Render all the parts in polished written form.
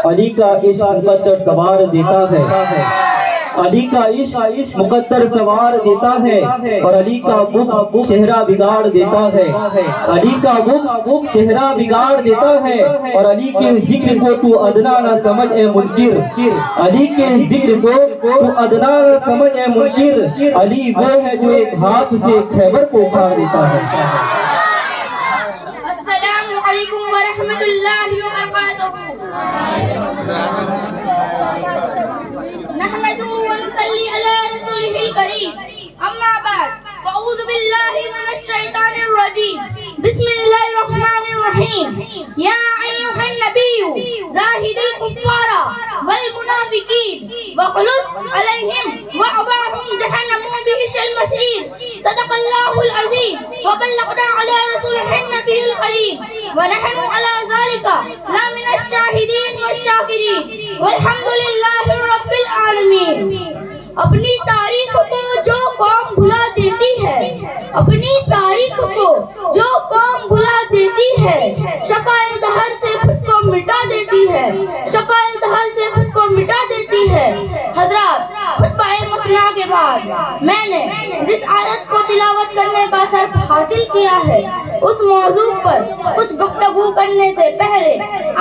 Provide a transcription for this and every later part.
علی کا عشق مقدر سوار دیتا ہے، علی کا عشق مقدر سوار دیتا ہے، اور علی کا بغض چہرہ بگاڑ دیتا ہے، علی کا بغض چہرہ بگاڑ دیتا ہے، اور علی کے ذکر کو تو ادنا نہ سمجھ اے منکر، علی کے ذکر کو تو ادنا نہ سمجھ اے منکر، علی وہ ہے جو ایک ہاتھ سے خیبر کو اکھاڑ دیتا ہے۔ السلام علیکم ورحمۃ اللہ وبرکاتہ۔ نحمده ونصلي على رسوله الكريم، اما بعد فاعوذ باللہ من الشیطان الرجیم، بسم اللہ الرحمن الرحیم۔ یا ایھا النبی زاہد الکفار والمنافقین واغلظ علیہم ومأواہم جہنم وبئس المصیر۔ صدق اللہ العظیم وبلغنا علی رسولہ النبی الکریم، ونحن علی ذلک لمن الشاہدین والشاکرین، والحمد للہ رب العالمین۔ اپنی تاریخ کو جو قوم بھلا دیتی ہے، اپنی تاریخ کو جو قوم بھلا دیتی ہے، شقائے دہر سے خود کو مٹا دیتی ہے، شقائے دہر سے خود کو مٹا دیتی ہے۔ حضرات، خطبہ مثنیٰ کے بعد میں نے جس آیت کو تلاوت کرنے کا شرف حاصل کیا ہے، اس موضوع پر کچھ گفتگو کرنے سے پہلے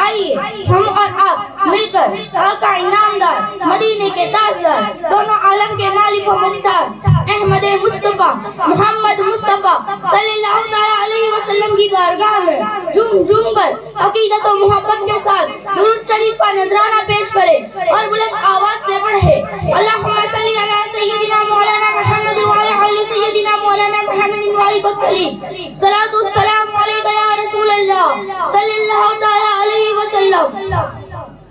آئیے ہم اور آپ مل کر آقا انعامدار، مدینے کے تاجدار، دونوں عالم کے مالک و مختار احمد مصطفیٰ محمد مصطفیٰ صلی اللہ تعالیٰ علیہ وسلم کی بارگاہ میں جھوم کر عقیدت و محبت کے ساتھ درود شریف کا نذرانہ پیش کرے اور بلند آواز سے پڑھے۔ اللہم صلی علی سیدنا مولانا محمد وعلی آل سیدنا مولانا محمد وعلیہ وسلم۔ صلاۃ والسلام علیک یا رسول اللہ صلی اللہ تعالیٰ علیہ وسلم۔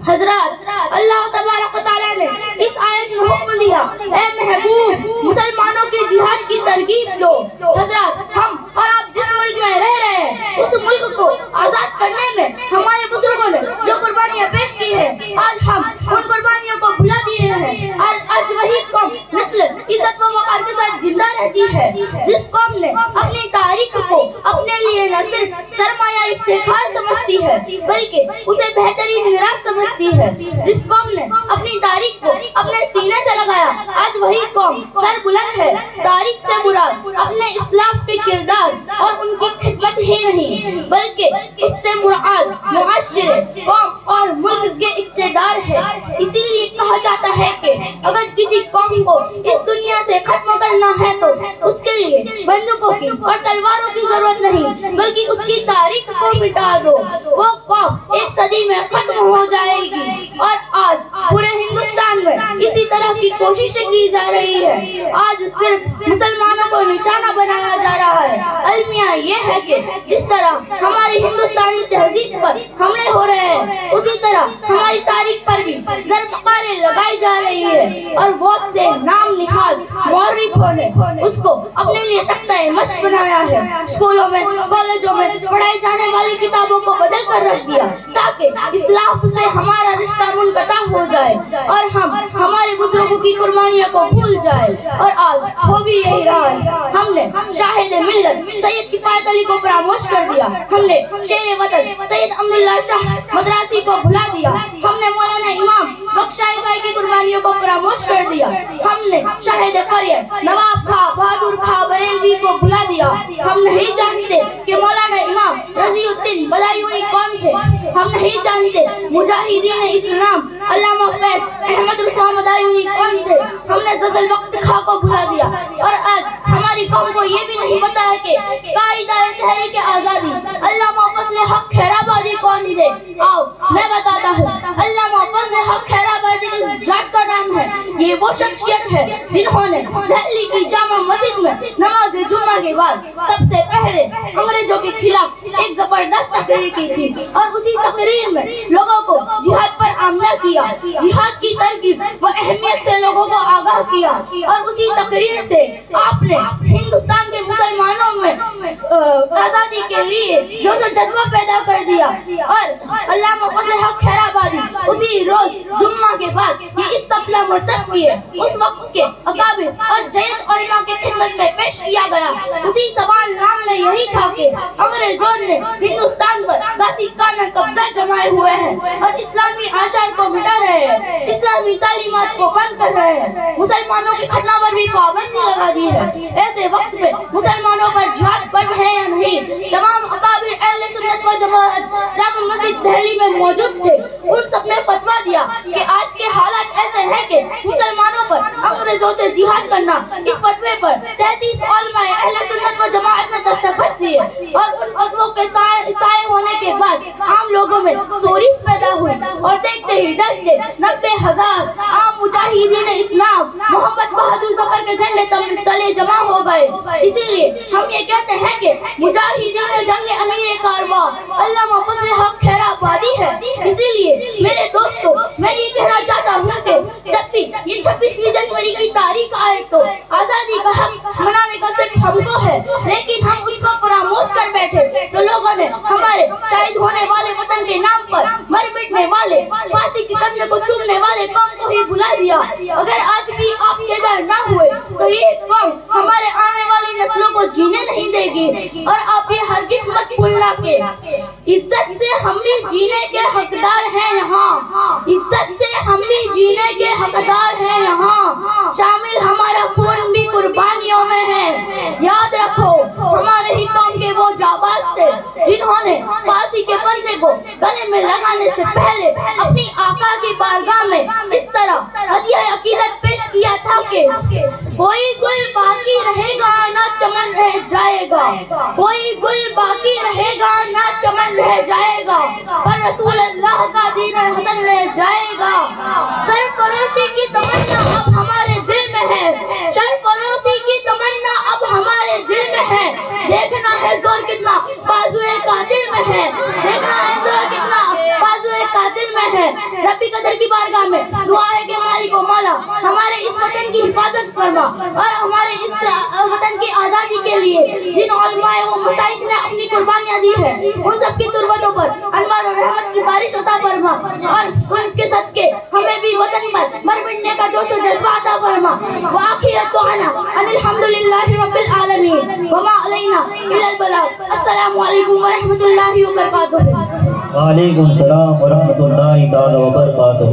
حضرات، اللہ تبارک و تعالیٰ نے اس آیت میں حکم دیا، اے محبوب مسلمانوں کے جہاد کی ترغیب دو۔ حضرات، ہم اور آپ جس ملک میں رہ رہے ہیں، اس ملک کو آزاد کرنے میں ہمارے بزرگوں نے جو قربانیاں پیش کی ہیں، آج ہم ان قربانیوں کو بھلا دیے ہیں، اور آج وہی قوم مثل عزت و وقار کے ساتھ زندہ رہتی ہے جس قوم نے اپنی تاریخ کو اپنے لیے نہ صرف سرمایہ افتخار سمجھتی ہے بلکہ اسے بہترین میراث سمجھتی ہے، جس قوم نے اپنی تاریخ کو اپنے سینے سے لگایا، آج وہی قوم سر بلند ہے۔ تاریخ سے مراد اپنے اسلاف کے کردار اور ان کی خدمت ہی نہیں بلکہ اس سے مراد معاشرے، قوم اور ملک کے اقتدار ہے۔ اسی لیے کہا جاتا ہے کہ اگر کسی قوم کو اس دنیا سے ختم کرنا ہے تو اس کے لیے بندوقوں کی اور تلواروں کی ضرورت نہیں بلکہ اس کی تاریخ کو مٹا دو۔ وہ قوم ایک صدی میں ختم ہو جائے گی، اور آج پورے ہندوستان میں اسی طرح کی کوششیں کی جا رہی ہے۔ آج صرف مسلمانوں کو نشانہ بنایا جا رہا ہے۔ المیہ یہ ہے کہ جس طرح ہماری ہندوستانی تہذیب پر حملے ہو رہے ہیں، اسی طرح ہماری تاریخ پر بھی زرفقاریں لگائی جا رہی ہے، اور بہت سے نام نہاد مورخوں نے اس کو اپنے لیے تختہ مشق بنایا ہے۔ اسکولوں میں، کالجوں میں پڑھائی جانے والی کتابوں کو بدل کر رکھ دیا تاکہ اسلاف سے ہمارا رشتہ منقطع ہو جائے اور ہم ہمارے بزرگوں کی قربانیوں کو بھول جائے، اور آج ہو بھی یہی رہا ہے۔ ہم نے شاہد ملت سید کفایت علی کو فراموش کر دیا، ہم نے شیر وطن سید عبداللہ شاہ مدراسی کو بھلا دیا، ہم نے مولانا امام بخشائی بھائی کی قربانیوں کو فراموش کر دیا، ہم نے شاہد قریت نواب خاں بہادر خاں بریلوی کو بھلا دیا۔ ہم نہیں جانتے کہ مولانا امام رضی الدین بلایونی کون تھے، ہم نہیں جانتے مجاہدین اسلام علامہ فیض احمد رضا مدایونی کون تھے، ہم نے زدل وقت خاں کو بھلا دیا، اور آج ہماری قوم کو یہ بھی نہیں پتا ہے کہ قائد تحریک آزادی علامہ فضل حق خیرآبادی کون تھے۔ آؤ میں بتاتا ہوں، علامہ فضل حق خیرآبادی اس جات کا نام ہے۔ یہ وہ شخصیت ہے جنہوں نے دہلی کی جامع مسجد میں نماز جمعہ کے بعد سب سے پہلے انگریزوں کے خلاف ایک زبردست تقریر کی تھی، اور اسی تقریر میں لوگوں کو جہاد پر آمادہ کیا، جہاد کی ترغیب و اہمیت سے لوگوں کو آگاہ کیا، اور اسی تقریر سے آپ نے ہندوستان کے مسلمانوں میں آزادی کے لیے جوش و جذبہ پیدا کر دیا۔ اور علامہ فضل حق خیرآبادی اسی روز جمعہ کے بعد یہ اس قتل مرتب کیے اس وقت کے اکابر اور جید علماء کے خدمت میں پیش کیا گیا. اسی سوال نام میں یہی تھا کہ انگریزوں نے ہندوستان پر غازی کانہ قبضہ جمائے ہوئے ہیں اور اسلامی آثار کو مٹا رہے ہیں, اسلامی تعلیمات کو بند کر رہے ہیں, مسلمانوں کی ختنہ پر بھی پابندی لگا دی ہے. ایسے وقت پہ مسلمانوں پر جہاد فرض ہے یا نہیں؟ تمام اکابر اہل سنت و جماعت جامع مسجد دہلی میں موجود تھے. ان سب نے فتویٰ دیا کہ آج کے حالات ایسے ہیں کہ مسلمانوں پر انگریزوں سے جہاد کرنا. اس فتوے پر 33 علماء اہل سنت و جماعت نے دستخط دیے اور ان فتووں کے سائے ہونے کے بعد عام لوگوں میں سوریس پیدا ہوئی اور دیکھتے ہی دیکھتے 90,000 عام مجاہدین اسلام محمد بہادر ظفر کے جھنڈے تلے جمع ہو گئے. اسی لیے ہم یہ کہتے ہیں کہ مجاہدین جنگ امیر کارواں علامہ فضل حق خیر آبادی ہے. اسی لیے میرے دوستو میں یہ کہنا چاہتا ہوں کہ جب بھی یہ 26 جنوری کی تاریخ آئے تو آزادی کا حق منانے کا صرف ہم کو ہے, لیکن ہم اس کو فراموش کر بیٹھے تو لوگوں نے ہمارے شہید ہونے والے وطن کے نام پر مر مٹنے والے پھانسی کے کندھے کو چومنے والے قوم کو ہی بلا دیا. اگر آج بھی آپ بیدار نہ ہوئے تو یہ قوم ہمارے آنے والی نسلوں کو جینے نہیں دے گی. اور آپ یہ ہرگز مت بھولنا کہ عزت سے ہم بھی جینے کے حقدار ہیں یہاں, عزت سے ہم بھی جینے کے حقدار ہیں یہاں, شامل ہمارا خون بھی قربانیوں میں ہے. یاد رکھو ہمارے ہی قوم کے وہ جانباز تھے جنہوں نے پھانسی کے پھندے کو گلے میں لگانے سے پہلے اپنی آقا کی بارگاہ میں اس طرح ہدیہ عقیدت پیش کیا تھا کہ کوئی گل باقی رہے گا نہ چمن رہ جائے گا, کوئی گل باقی رہے گا نہ چمن رہ جائے گا, پر رسول اللہ کا دین حسن رہ جائے گا. سرفروشی کی تمنا اب ہمارے دل میں ہے, سرفروشی کی تمنا اب ہمارے دل میں ہے. دیکھنا ہے زور کتنا بازوئے قاتل میں ہے, دیکھنا ہے زور کتنا بازوئے قاتل میں ہے. ربی قدر کی بارگاہ میں دعا ہے کہ مالک و مولا ہمارے اس وطن کی حفاظت فرما اور ہمارے اس وطن کی آزادی کے لیے جن علماء و مشائخ نے اپنی قربانیاں دی ہیں ان سب کی تربتوں پر انوار و رحمت کی بارش عطا فرما اور ان کے صدقے ہمیں بھی وطن پر مر مٹنے کا جوش و جذبہ عطا فرما. وآخر دعوانا ان الحمدللہ رب العالمین وما علینا الا البلاغ. السلام علیکم ورحمۃ اللہ وبرکاتہ. وعلیکم السلام ورحمۃ اللہ تعالی وبرکاتہ.